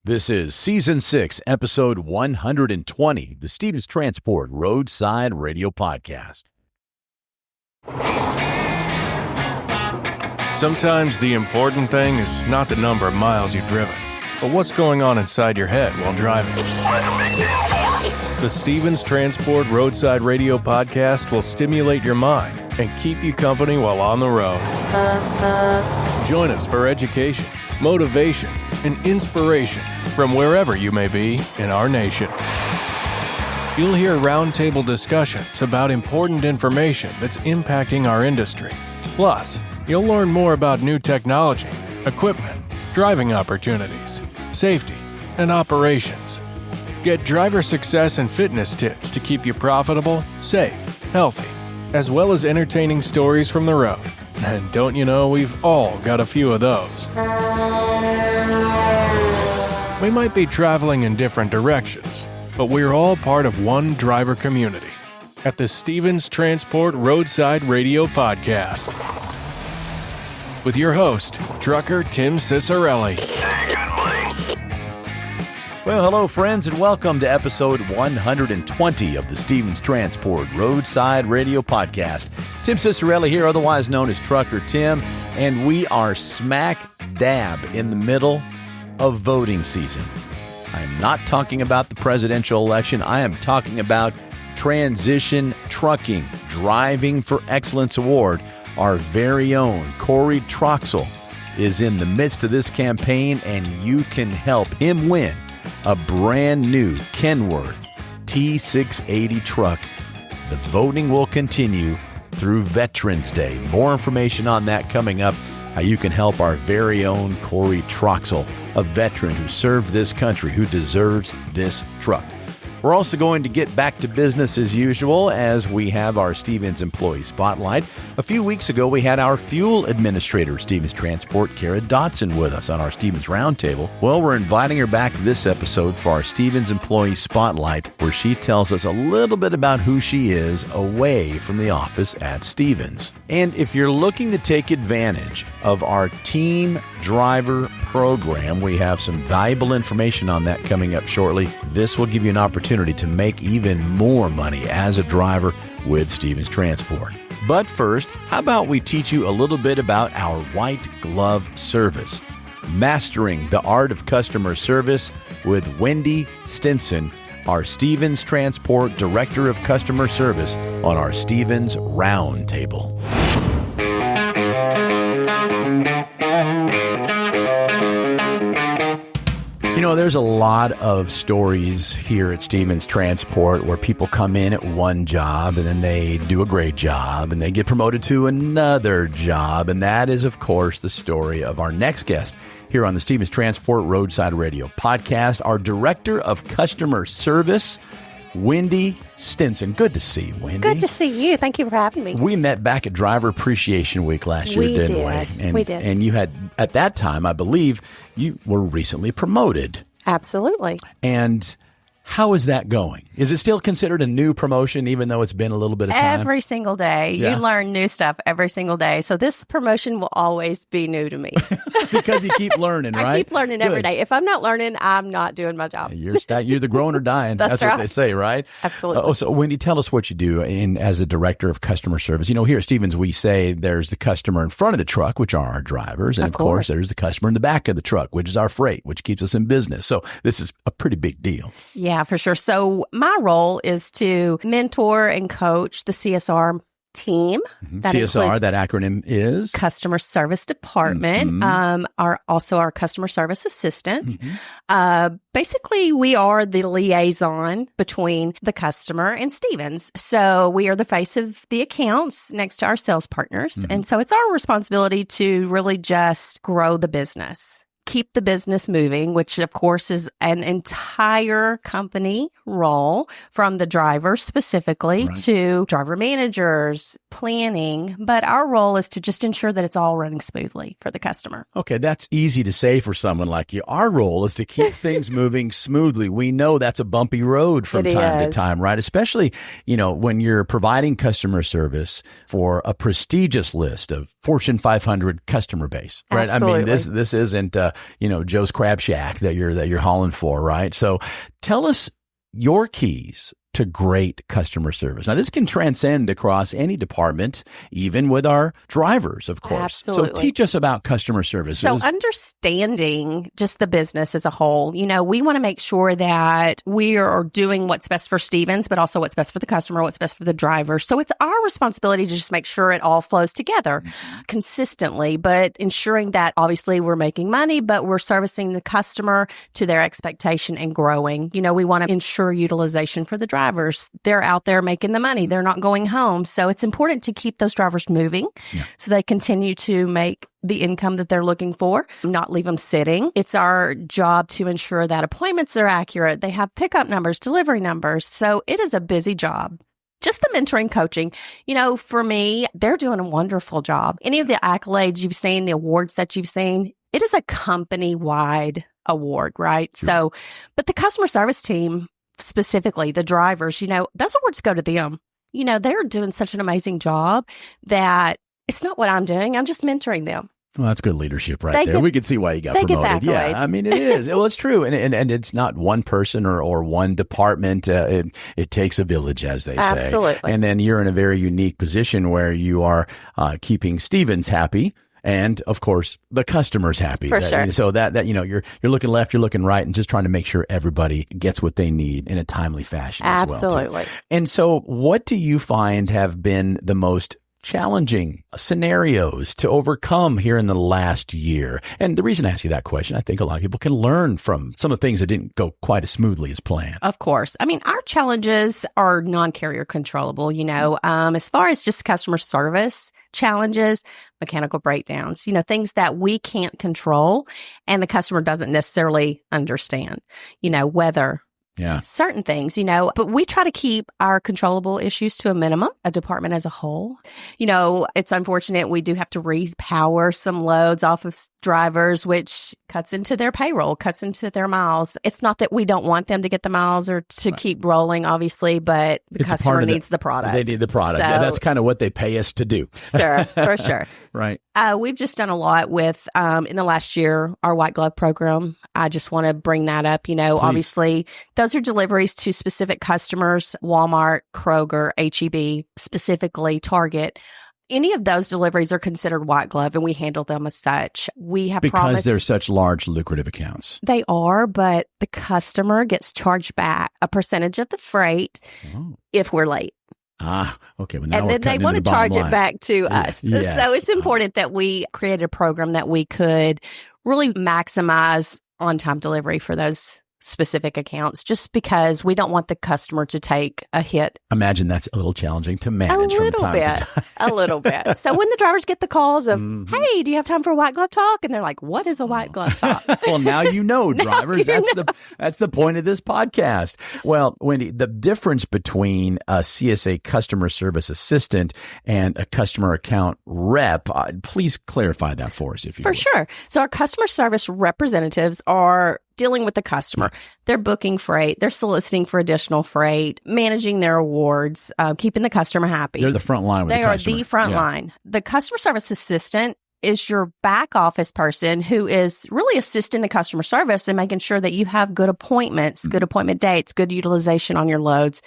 This is Season 6, Episode 120, the Stevens Transport Roadside Radio Podcast. Sometimes the important thing is not the number of miles you've driven, but what's going on inside your head while driving. The Stevens Transport Roadside Radio Podcast will stimulate your mind and keep you company while on the road. Join us for education, motivation, and inspiration from wherever you may be in our nation. You'll hear roundtable discussions about important information that's impacting our industry. Plus, you'll learn more about new technology, equipment, driving opportunities, safety, and operations. Get driver success and fitness tips to keep you profitable, safe, healthy, as well as entertaining stories from the road. And don't you know, we've all got a few of those. We might be traveling in different directions, but we're all part of one driver community at the Stevens Transport Roadside Radio Podcast. With your host, trucker Tim Cicerelli. Well, hello, friends, and welcome to episode 120 of the Stevens Transport Roadside Radio Podcast. Tim Cicerelli here, otherwise known as Trucker Tim, and we are smack dab in the middle of voting season. I am not talking about the presidential election. I am talking about Transition Trucking Driving for Excellence Award. Our very own Cory Troxell is in the midst of this campaign, and you can help him win a brand new Kenworth T680 truck. The voting will continue through Veterans Day. More information on that coming up, how you can help our very own Cory Troxell, a veteran who served this country, who deserves this truck. We're also going to get back to business as usual as we have our Stevens Employee Spotlight. A few weeks ago, we had our fuel administrator of Stevens Transport, Kara Dotson, with us on our Stevens Roundtable. Well, we're inviting her back this episode for our Stevens Employee Spotlight, where she tells us a little bit about who she is away from the office at Stevens. And if you're looking to take advantage of our team driver program, we have some valuable information on that coming up shortly. This will give you an opportunity to make even more money as a driver with Stevens Transport. But first, how about we teach you a little bit about our white glove service, mastering the art of customer service with Wendy Stinson, our Stevens Transport Director of Customer Service, on our Stevens Roundtable. You know, there's a lot of stories here at Stevens Transport where people come in at one job and then they do a great job and they get promoted to another job. And that is, of course, the story of our next guest here on the Stevens Transport Roadside Radio Podcast, our Director of Customer Service, Wendy Stinson. Good to see you, Wendy. Good to see you. Thank you for having me. We met back at Driver Appreciation Week last year, didn't we? We did. And you had, at that time, I believe, you were recently promoted. Absolutely. And how is that going? Is it still considered a new promotion, even though it's been a little bit of time? Every single day. Yeah. You learn new stuff every single day. So this promotion will always be new to me. Because you keep learning, right? I keep learning every day. If I'm not learning, I'm not doing my job. You're either growing or dying. That's what right. they say, right? Absolutely. So Wendy, tell us what you do as a Director of Customer Service. You know, here at Stevens, we say there's the customer in front of the truck, which are our drivers. And of course, there's the customer in the back of the truck, which is our freight, which keeps us in business. So this is a pretty big deal. Yeah, for sure. So my role is to mentor and coach the CSR team. That CSR, that acronym is? Customer Service Department, also our customer service assistants. Basically, we are the liaison between the customer and Stevens. So we are the face of the accounts next to our sales partners. And so it's our responsibility to really just grow the business. Keep the business moving, which of course is an entire company role, from the driver specifically to driver managers, planning. But our role is to just ensure that it's all running smoothly for the customer. Okay, that's easy to say for someone like you. Our role is to keep things moving smoothly. We know that's a bumpy road from time to time, right? Especially, you know, when you're providing customer service for a prestigious list of Fortune 500 customer base, right? Absolutely. I mean, this isn't Joe's Crab Shack that you're hauling for, right? So tell us your keys to great customer service. Now, this can transcend across any department, even with our drivers, of course. Absolutely. So teach us about customer service. So understanding just the business as a whole, we want to make sure that we are doing what's best for Stevens, but also what's best for the customer, what's best for the driver. So it's our responsibility to just make sure it all flows together consistently, but ensuring that obviously we're making money, but we're servicing the customer to their expectation and growing. We want to ensure utilization for the drivers. They're out there making the money. They're not going home. So it's important to keep those drivers moving so they continue to make the income that they're looking for, not leave them sitting. It's our job to ensure that appointments are accurate. They have pickup numbers, delivery numbers. So it is a busy job. Just the mentoring coaching, for me, they're doing a wonderful job. Any of the accolades you've seen, the awards that you've seen, it is a company-wide award, right? Sure. So, but the customer service team, specifically the drivers, those awards go to them. They're doing such an amazing job that it's not what I'm doing. I'm just mentoring them. Well, that's good leadership right there. We can see why you got promoted. Yeah, I mean, it is. Well, it's true. And it's not one person or one department. It takes a village, as they say. Absolutely. And then you're in a very unique position where you are keeping Stevens happy. And of course, the customer's happy. For sure. So that you're looking left, you're looking right, and just trying to make sure everybody gets what they need in a timely fashion as well. Absolutely. And so what do you find have been the most challenging scenarios to overcome here in the last year? And the reason I ask you that question, I think a lot of people can learn from some of the things that didn't go quite as smoothly as planned. Of course. I mean, our challenges are non-carrier controllable, as far as just customer service challenges, mechanical breakdowns, things that we can't control and the customer doesn't necessarily understand, weather. Yeah. Certain things, but we try to keep our controllable issues to a minimum, a department as a whole. It's unfortunate we do have to repower some loads off of drivers, which cuts into their payroll, cuts into their miles. It's not that we don't want them to get the miles or to keep rolling, obviously, but the customer needs the product. They need the product. So, that's kind of what they pay us to do. Sure, for sure. Right. We've just done a lot with, in the last year, our white glove program. I just want to bring that up. Please. Obviously, those are deliveries to specific customers, Walmart, Kroger, H-E-B, specifically Target. Any of those deliveries are considered white glove, and we handle them as such. We have because they're such large, lucrative accounts. They are, but the customer gets charged back a percentage of the freight if we're late. Okay. Well, now and then they want to charge it back to us. Yes. So it's important that we created a program that we could really maximize on-time delivery for those specific accounts, just because we don't want the customer to take a hit. Imagine that's a little challenging to manage from time to time. A little bit. So when the drivers get the calls of, hey, do you have time for a white glove talk? And they're like, what is a white glove talk? Well, now you know, drivers. That's the point of this podcast. Well, Wendy, the difference between a CSA customer service assistant and a customer account rep, please clarify that for us, if you would. For sure. So our customer service representatives are dealing with the customer. They're booking freight. They're soliciting for additional freight, managing their awards, keeping the customer happy. They're the front line with the customer. They are the front line. The customer service assistant is your back office person who is really assisting the customer service and making sure that you have good appointments, good appointment dates, good utilization on your loads,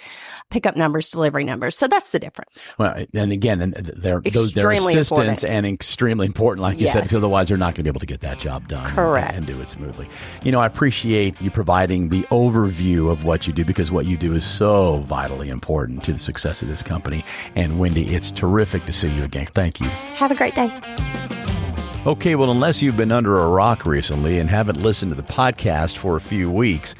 pickup numbers, delivery numbers. So that's the difference. Well, and again, they're assistants important. And extremely important, like you said, because otherwise they're not going to be able to get that job done. Correct. And do it smoothly. I appreciate you providing the overview of what you do, because what you do is so vitally important to the success of this company. And Wendy, it's terrific to see you again. Thank you. Have a great day. Okay, well, unless you've been under a rock recently and haven't listened to the podcast for a few weeks,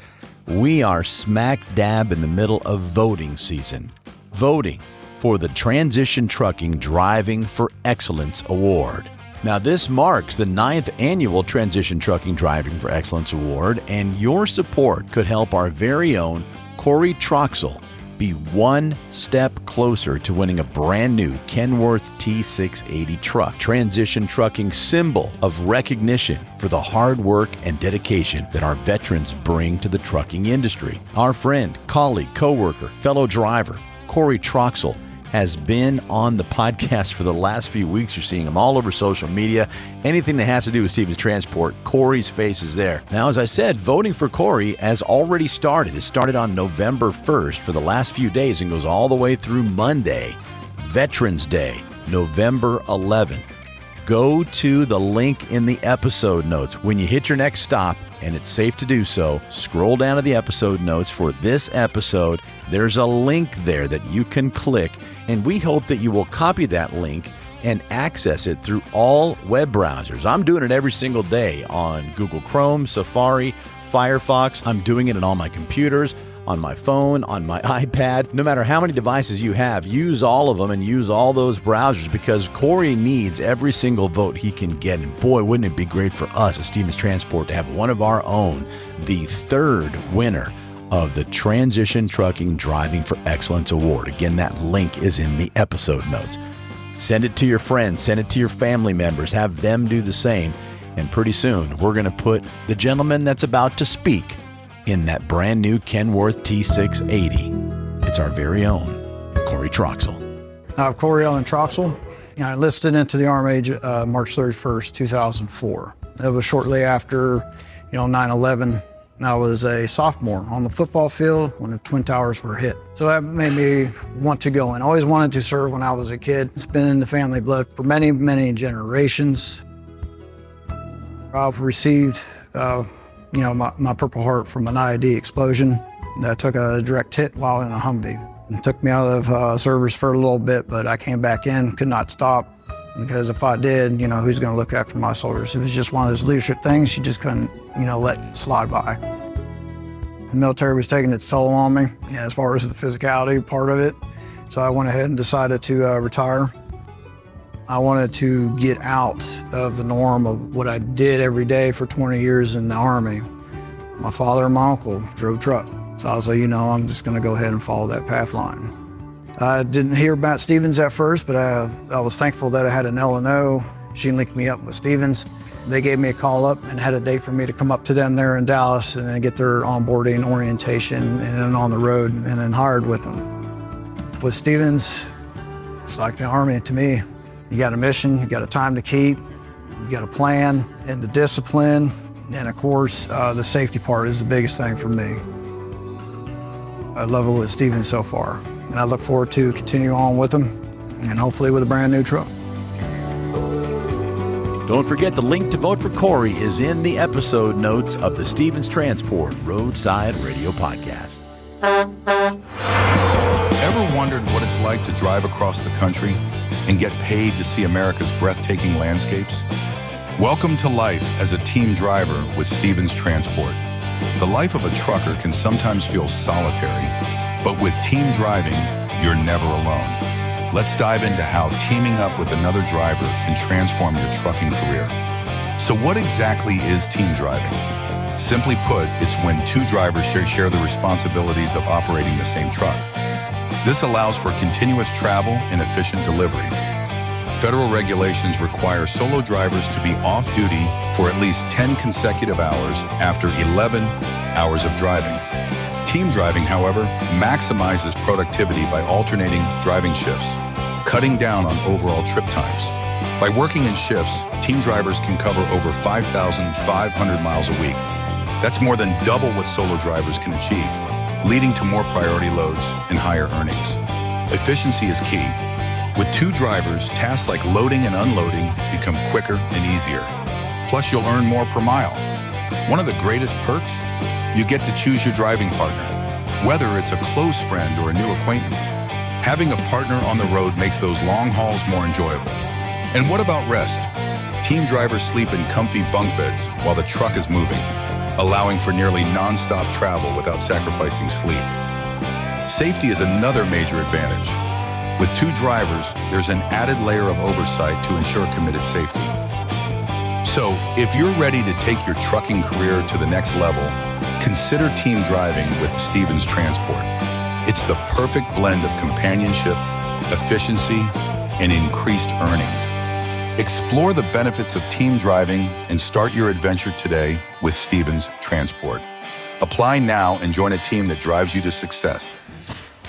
we are smack dab in the middle of voting season. Voting for the Transition Trucking Driving for Excellence Award. Now, this marks the 9th annual Transition Trucking Driving for Excellence Award, and your support could help our very own Cory Troxell be one step closer to winning a brand new Kenworth T680 truck. Transition Trucking, symbol of recognition for the hard work and dedication that our veterans bring to the trucking industry. Our friend, colleague, coworker, fellow driver, Cory Troxell has been on the podcast for the last few weeks. You're seeing him all over social media. Anything that has to do with Stevens Transport, Cory's face is there. Now, as I said, voting for Cory has already started. It started on November 1st for the last few days and goes all the way through Monday, Veterans Day, November 11th. Go to the link in the episode notes. When you hit your next stop, and it's safe to do so, scroll down to the episode notes for this episode. There's a link there that you can click, and we hope that you will copy that link and access it through all web browsers. I'm doing it every single day on Google Chrome, Safari, Firefox. I'm doing it on all my computers, on my phone, on my iPad. No matter how many devices you have, use all of them and use all those browsers, because Cory needs every single vote he can get. And boy, wouldn't it be great for us at Stevens Transport to have one of our own, the third winner of the Transition Trucking Driving for Excellence Award. Again, that link is in the episode notes. Send it to your friends, send it to your family members, have them do the same. And pretty soon, we're going to put the gentleman that's about to speak in that brand new Kenworth T680. It's our very own Cory Troxell. Cory Allen Troxell. I enlisted into the Army March 31st, 2004. It was shortly after, 9/11. I was a sophomore on the football field when the Twin Towers were hit. So that made me want to go in. I always wanted to serve when I was a kid. It's been in the family blood for many, many generations. I've received my Purple Heart from an IED explosion that took a direct hit while in a Humvee. It took me out of service for a little bit, but I came back in, could not stop, because if I did, who's going to look after my soldiers? It was just one of those leadership things you just couldn't, let slide by. The military was taking its toll on me as far as the physicality part of it, so I went ahead and decided to retire. I wanted to get out of the norm of what I did every day for 20 years in the Army. My father and my uncle drove truck. So I was like, I'm just gonna go ahead and follow that path line. I didn't hear about Stevens at first, but I was thankful that I had an L&O. She linked me up with Stevens. They gave me a call up and had a date for me to come up to them there in Dallas and then get their onboarding, orientation, and then on the road, and then hired with them. With Stevens, it's like the Army to me. You got a mission, you got a time to keep, you got a plan, and the discipline, and of course, the safety part is the biggest thing for me. I love it with Stevens so far, and I look forward to continue on with them, and hopefully with a brand new truck. Don't forget, the link to vote for Cory is in the episode notes of the Stevens Transport Roadside Radio Podcast. Ever wondered what it's like to drive across the country and get paid to see America's breathtaking landscapes? Welcome to life as a team driver with Stevens Transport. The life of a trucker can sometimes feel solitary, but with team driving, you're never alone. Let's dive into how teaming up with another driver can transform your trucking career. So what exactly is team driving? Simply put, it's when two drivers share the responsibilities of operating the same truck. This allows for continuous travel and efficient delivery. Federal regulations require solo drivers to be off duty for at least 10 consecutive hours after 11 hours of driving. Team driving, however, maximizes productivity by alternating driving shifts, cutting down on overall trip times. By working in shifts, team drivers can cover over 5,500 miles a week. That's more than double what solo drivers can achieve, leading to more priority loads and higher earnings. Efficiency is key. With two drivers, tasks like loading and unloading become quicker and easier. Plus, you'll earn more per mile. One of the greatest perks? You get to choose your driving partner, whether it's a close friend or a new acquaintance. Having a partner on the road makes those long hauls more enjoyable. And what about rest? Team drivers sleep in comfy bunk beds while the truck is moving, allowing for nearly non-stop travel without sacrificing sleep. Safety is another major advantage. With two drivers, there's an added layer of oversight to ensure committed safety. So, if you're ready to take your trucking career to the next level, consider team driving with Stevens Transport. It's the perfect blend of companionship, efficiency, and increased earnings. Explore the benefits of team driving and start your adventure today with Stevens Transport. Apply now and join a team that drives you to success.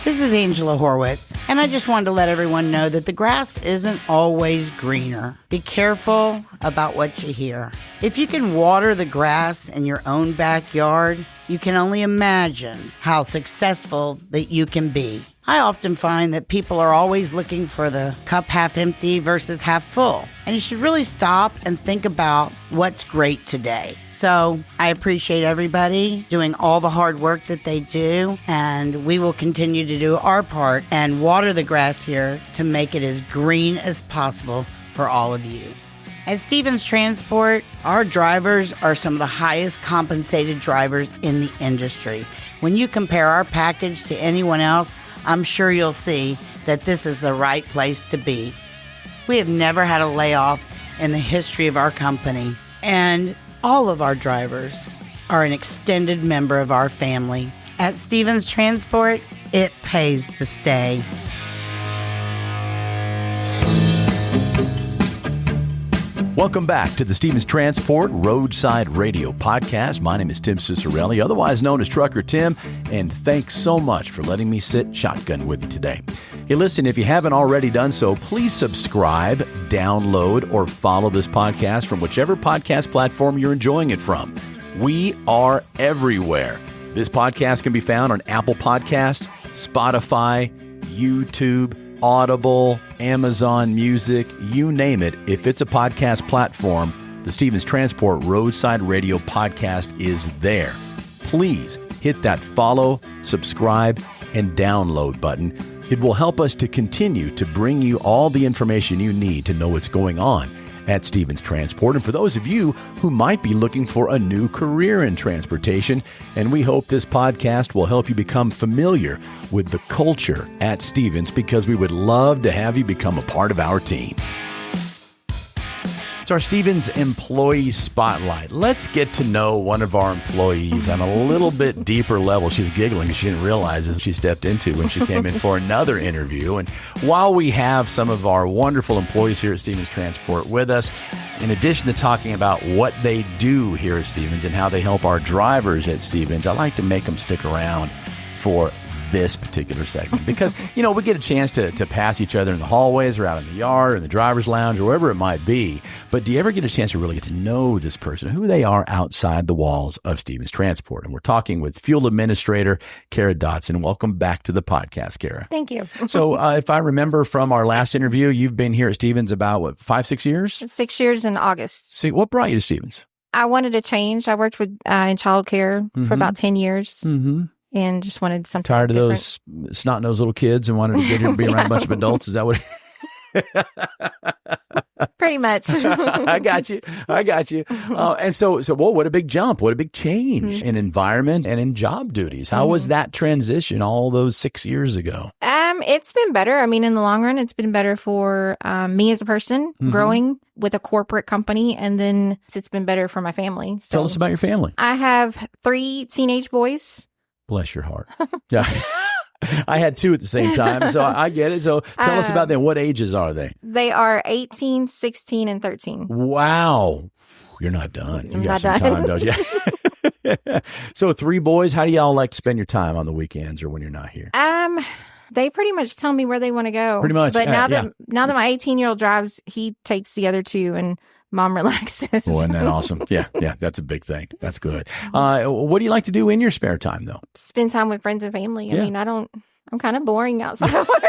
This is Angela Horwitz, and I just wanted to let everyone know that the grass isn't always greener. Be careful about what you hear. If you can water the grass in your own backyard, you can only imagine how successful that you can be. I often find that people are always looking for the cup half empty versus half full. And you should really stop and think about what's great today. So I appreciate everybody doing all the hard work that they do. And we will continue to do our part and water the grass here to make it as green as possible for all of you. At Stevens Transport, our drivers are some of the highest compensated drivers in the industry. When you compare our package to anyone else, I'm sure you'll see that this is the right place to be. We have never had a layoff in the history of our company, and all of our drivers are an extended member of our family. At Stevens Transport, it pays to stay. Welcome back to the Stevens Transport Roadside Radio Podcast. My name is Tim Cicerelli, otherwise known as Trucker Tim, and thanks so much for letting me sit shotgun with you today. Hey, listen, if you haven't already done so, please subscribe, download, or follow this podcast from whichever podcast platform you're enjoying it from. We are everywhere. This podcast can be found on Apple Podcast, Spotify, YouTube, Audible, Amazon Music, you name it. If it's a podcast platform, the Stevens Transport Roadside Radio Podcast is there. Please hit that follow, subscribe, and download button. It will help us to continue to bring you all the information you need to know what's going on at Stevens Transport. And for those of you who might be looking for a new career in transportation, and we hope this podcast will help you become familiar with the culture at Stevens, because we would love to have you become a part of our team. It's our Stevens Employee Spotlight. Let's get to know one of our employees on a little bit deeper level. She's giggling because she didn't realize this she stepped into when she came in for another interview. And while we have some of our wonderful employees here at Stevens Transport with us, in addition to talking about what they do here at Stevens and how they help our drivers at Stevens, I like to make them stick around for this particular segment because, you know, we get a chance to pass each other in the hallways or out in the yard or in the driver's lounge or wherever it might be. But do you ever get a chance to really get to know this person, who they are outside the walls of Stevens Transport? And we're talking with Fuel Administrator Kara Dotson. Welcome back to the podcast, Kara. Thank you. So if I remember from our last interview, you've been here at Stevens about, 5-6 years? 6 years in August. See, what brought you to Stevens? I wanted to change. I worked with in childcare for about 10 years. Mm-hmm. And just wanted something tired different. Of those snot-nosed little kids and wanted to get here and be around a bunch of adults. Is that what? Pretty much. I got you. And so, well, what a big jump. What a big change in environment and in job duties. How was that transition all those 6 years ago? It's been better. I mean, in the long run, it's been better for me as a person growing with a corporate company. And then it's been better for my family. So tell us about your family. I have 3 teenage boys. Bless your heart. Yeah. I had 2 at the same time, so I get it. So tell us about them. What ages are they? They are 18, 16, and 13. Wow. You're not done. You got not some done. time, don't you? So 3 boys. How do y'all like to spend your time on the weekends or when you're not here? They pretty much tell me where they want to go. Pretty much. But now that my 18-year-old drives, he takes the other 2 and Mom relaxes. Well, isn't that awesome? Yeah, that's a big thing. That's good. What do you like to do in your spare time, though? Spend time with friends and family. I mean, I'm kind of boring outside of work.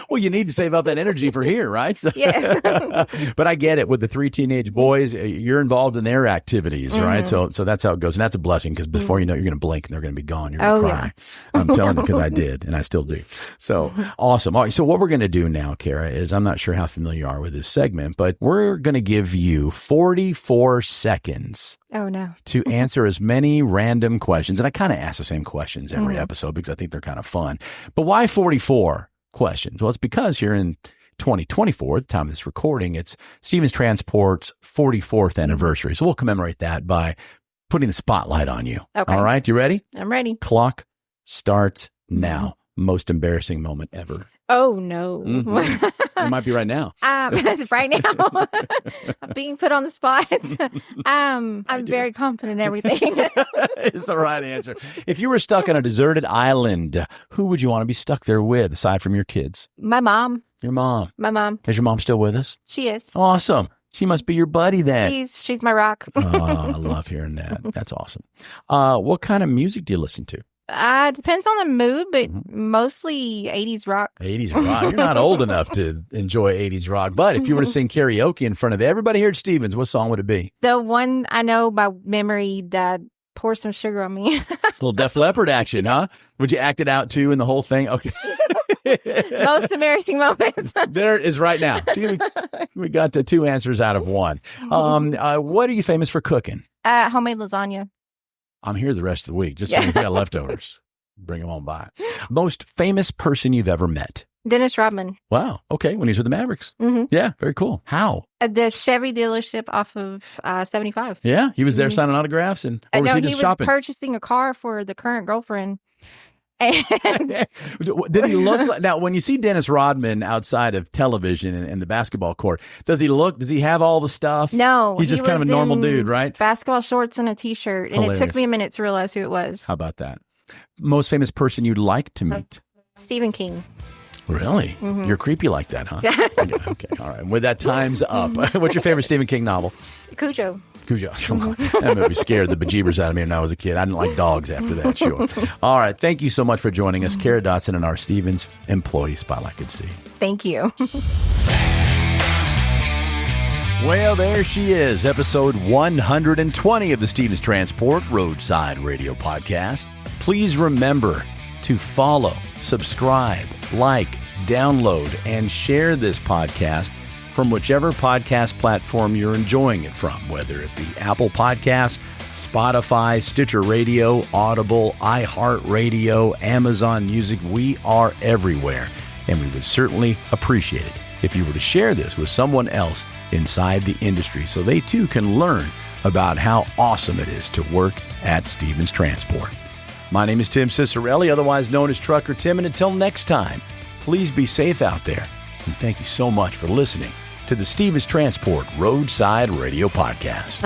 Well, you need to save up that energy for here, right? So, yes. But I get it. With the 3 teenage boys, you're involved in their activities, right? So that's how it goes. And that's a blessing because before you know it, you're going to blink and they're going to be gone. You're going to cry. Yeah. I'm telling you because I did and I still do. So awesome. All right. So what we're going to do now, Kara, is I'm not sure how familiar you are with this segment, but we're going to give you 44 seconds. Oh, no. To answer as many random questions. And I kind of ask the same questions every episode because I think they're kind of fun. But why 44 questions? Well, it's because here in 2024, at the time of this recording, it's Stevens Transport's 44th anniversary. So we'll commemorate that by putting the spotlight on you. Okay. All right. You ready? I'm ready. Clock starts now. Most embarrassing moment ever Oh, no. It might be right now. Right now, I'm being put on the spot. I'm very confident in everything. Is the right answer. If you were stuck on a deserted island, who would you want to be stuck there with aside from your kids? My mom. Your mom. My mom. Is your mom still with us? She is. Awesome. She must be your buddy then. She's my rock. Oh, I love hearing that. That's awesome. What kind of music do you listen to? It depends on the mood, but mostly 80s rock. 80s rock. You're not old enough to enjoy 80s rock. But if you were to sing karaoke in front of everybody here at Stevens, what song would it be? The one I know by memory, that Pour Some Sugar on Me. A little Def Leppard action, huh? Would you act it out too in the whole thing? Okay. Most embarrassing moments. There it is right now. We got 2 answers out of 1. What are you famous for cooking? Homemade lasagna. I'm here the rest of the week. Just saying, we got leftovers. Bring them on by. Most famous person you've ever met? Dennis Rodman. Wow. Okay. When he was with the Mavericks. Mm-hmm. Yeah. Very cool. How? At the Chevy dealership off of 75. Yeah. He was there signing autographs and or was he just shopping? He was purchasing a car for the current girlfriend. And did he look like, now when you see Dennis Rodman outside of television and the basketball court, does he have all the stuff? No. He's just kind of a normal dude, right? Basketball shorts and a t-shirt. And Hilarious. it took me a minute to realize who it was. How about that? Most famous person you'd like to meet? Stephen King. Really? Mm-hmm. You're creepy like that, huh? Okay. All right. With that, time's up. What's your favorite Stephen King novel? Cujo. That movie scared the bejeebers out of me when I was a kid. I didn't like dogs after that, sure. All right. Thank you so much for joining us. Kara Dotson in our Stevens Employee Spotlight. Good to see you. Thank you. Well, there she is, episode 120 of the Stevens Transport Roadside Radio Podcast. Please remember to follow, subscribe, like, download, and share this podcast from whichever podcast platform you're enjoying it from, whether it be Apple Podcasts, Spotify, Stitcher Radio, Audible, iHeartRadio, Amazon Music. We are everywhere, and we would certainly appreciate it if you were to share this with someone else inside the industry so they too can learn about how awesome it is to work at Stevens Transport. My name is Tim Cicerelli, otherwise known as Trucker Tim, and until next time, please be safe out there. And thank you so much for listening to the Stevens Transport Roadside Radio Podcast.